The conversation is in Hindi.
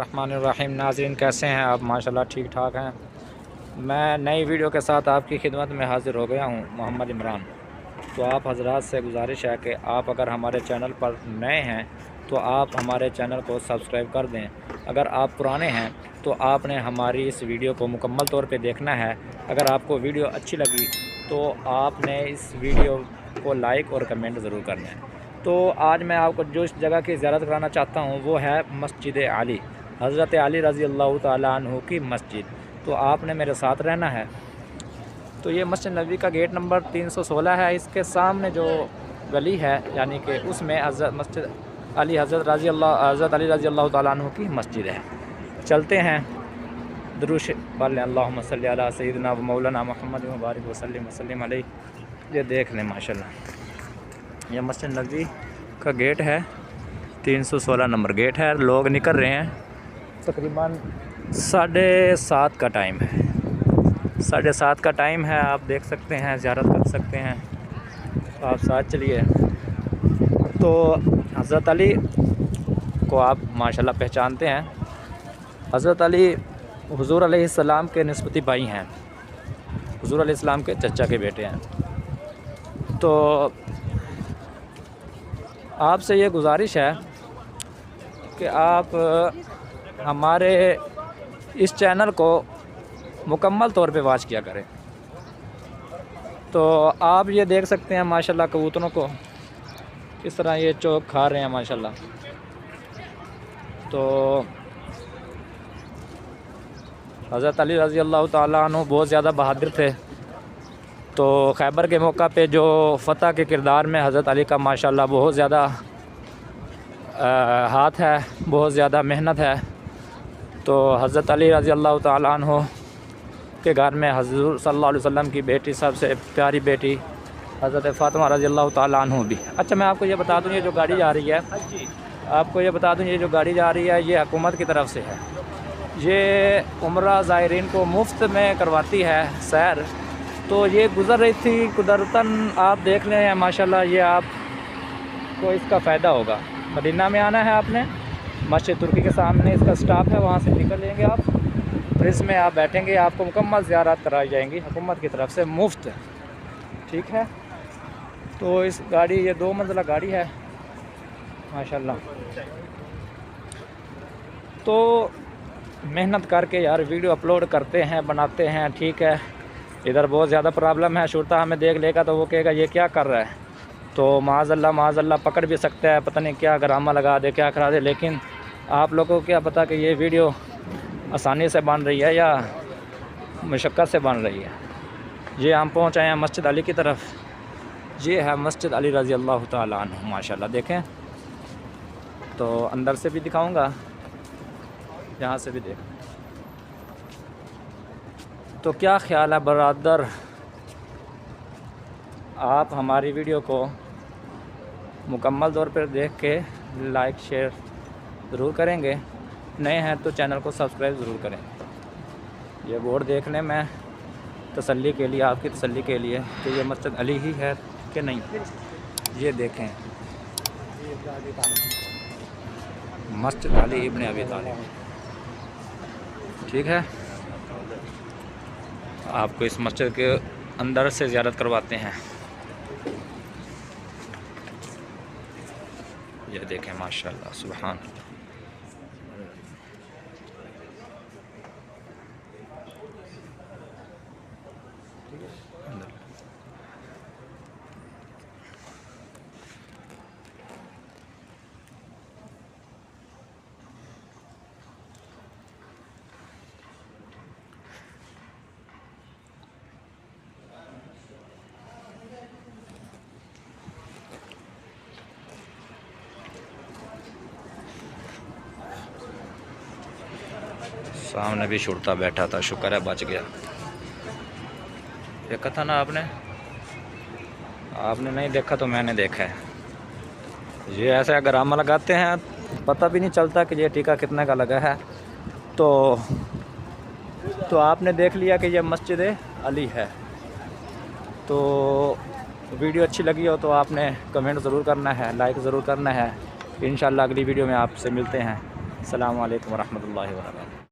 बिस्मिल्लाहिर्रहमानिर्रहीम। नाज़रीन, कैसे हैं आप? माशाल्लाह ठीक ठाक हैं। मैं नई वीडियो के साथ आपकी खिदमत में हाज़िर हो गया हूँ, मोहम्मद इमरान। तो आप हजरात से गुजारिश है कि आप अगर हमारे चैनल पर नए हैं तो आप हमारे चैनल को सब्सक्राइब कर दें। अगर आप पुराने हैं तो आपने हमारी इस वीडियो को मुकम्मल तौर पे देखना है। अगर आपको वीडियो अच्छी लगी तो आपने इस वीडियो को लाइक और कमेंट ज़रूर करना है। तो आज मैं आपको जो इस जगह की ज़ियारत कराना चाहता हूँ वो है मस्जिद अली, हज़रत अली रज़ी अल्लाह तआला अन्हु की मस्जिद। तो आपने मेरे साथ रहना है। तो ये मस्जिद नबवी का गेट नंबर 316 है। इसके सामने जो गली है यानी कि उसमें मस्जिद अली हज़रत अली रज़ी अल्लाह तआला अन्हु की मस्जिद है। चलते हैं, दुरूद पढ़ लें। अल्लाहुम्मा सल्ली अला सय्यिदिना व मौलाना मुहम्मद व बारिक वसल्लिम वसल्लिम अलैहि। ये देख लें माशाल्लाह, ये मस्जिद नबवी का गेट है, 316 नंबर गेट है। लोग निकल रहे हैं, तकरीबन 7:30 का टाइम है। 7:30 का टाइम है, आप देख सकते हैं, ज़ियारत कर सकते हैं। तो आप साथ चलिए। तो हज़रत अली को आप माशाल्लाह पहचानते हैं। हज़रत अली हुज़ूर अलैहिस्सलाम के निस्बती भाई हैं, हुज़ूर अलैहिस्सलाम के चचा के बेटे हैं। तो आपसे ये गुजारिश है कि आप हमारे इस चैनल को मुकम्मल तौर पे वॉच किया करें। तो आप ये देख सकते हैं माशाल्लाह कबूतरों को किस तरह ये चोग खा रहे हैं माशाल्लाह। तो हज़रत अली रज़ी अल्लाह तआला अन्हु बहुत ज़्यादा बहादुर थे। तो खैबर के मौका पे जो फ़तह के किरदार में हज़रत अली का माशाल्लाह बहुत ज़्यादा हाथ है, बहुत ज़्यादा मेहनत है। तो हज़रत अली रज़ी अल्लाह तआला अन्हु के घर में हज़ूर सल्लल्लाहु अलैहि वसल्लम की बेटी, सबसे प्यारी बेटी हज़रत फ़ातिमा रज़ी अल्लाह तआला अन्हु भी। अच्छा, मैं आपको ये बता दूँ, ये जो गाड़ी जा रही है, आपको ये बता दूँ, ये जो गाड़ी जा रही है ये हुकूमत की तरफ से है। ये उम्रा ज़ायरीन को मुफ्त में करवाती है सैर। तो ये गुज़र रही थी कुदरतन, आप देख लें माशाल्लाह, ये आपको इसका फ़ायदा होगा। मदीना में आना है आपने, मस्जिद तुर्की के सामने इसका स्टॉप है, वहाँ से निकल लेंगे आप, फिर इसमें आप बैठेंगे, आपको मुकम्मल ज़ियारत कराई जाएंगी हुकूमत की तरफ से मुफ्त। ठीक है। तो इस गाड़ी, ये 2 मंजिला गाड़ी है माशाल्लाह। तो मेहनत करके यार वीडियो अपलोड करते हैं, बनाते हैं, ठीक है। इधर बहुत ज़्यादा प्रॉब्लम है, शुरता हमें देख लेगा तो वो कहेगा ये क्या कर रहा है। तो माज़अल्लाह पकड़ भी सकता है, पता नहीं क्या ड्रामा लगा दे, क्या करा दे। लेकिन आप लोगों को क्या पता कि ये वीडियो आसानी से बन रही है या मुशक्क़त से बन रही है। ये हम पहुँच आए हैं मस्जिद अली की तरफ। ये है मस्जिद अली रज़ी अल्लाह तआला अन्हु माशाल्लाह। देखें तो अंदर से भी दिखाऊंगा, यहाँ से भी देख। तो क्या ख्याल है बरादर, आप हमारी वीडियो को मुकम्मल तौर पर देख के लाइक शेयर ज़रूर करेंगे। नए हैं तो चैनल को सब्सक्राइब ज़रूर करें। ये बोर्ड देख लें, मैं तसल्ली के लिए, आपकी तसल्ली के लिए कि ये मस्जिद अली ही है कि नहीं। ये देखें, मस्जिद अली इब्न अबी तालिब। ठीक है, आपको इस मस्जिद के अंदर से ज़ियारत करवाते हैं। ये देखें माशाल्लाह, सुभान अल्लाह। सामने भी शुरता बैठा था, शुक्र है बच गया। देखा था ना आपने नहीं देखा तो मैंने देखा है। ये ऐसा ड्रामा लगाते हैं, पता भी नहीं चलता कि ये टीका कितने का लगा है। तो आपने देख लिया कि ये मस्जिद अली है। तो वीडियो अच्छी लगी हो तो आपने कमेंट ज़रूर करना है, लाइक ज़रूर करना है। इंशाल्लाह अगली वीडियो में आपसे मिलते हैं। अस्सलामु अलैकुम वरहमतुल्लाहि वबरकातुहू।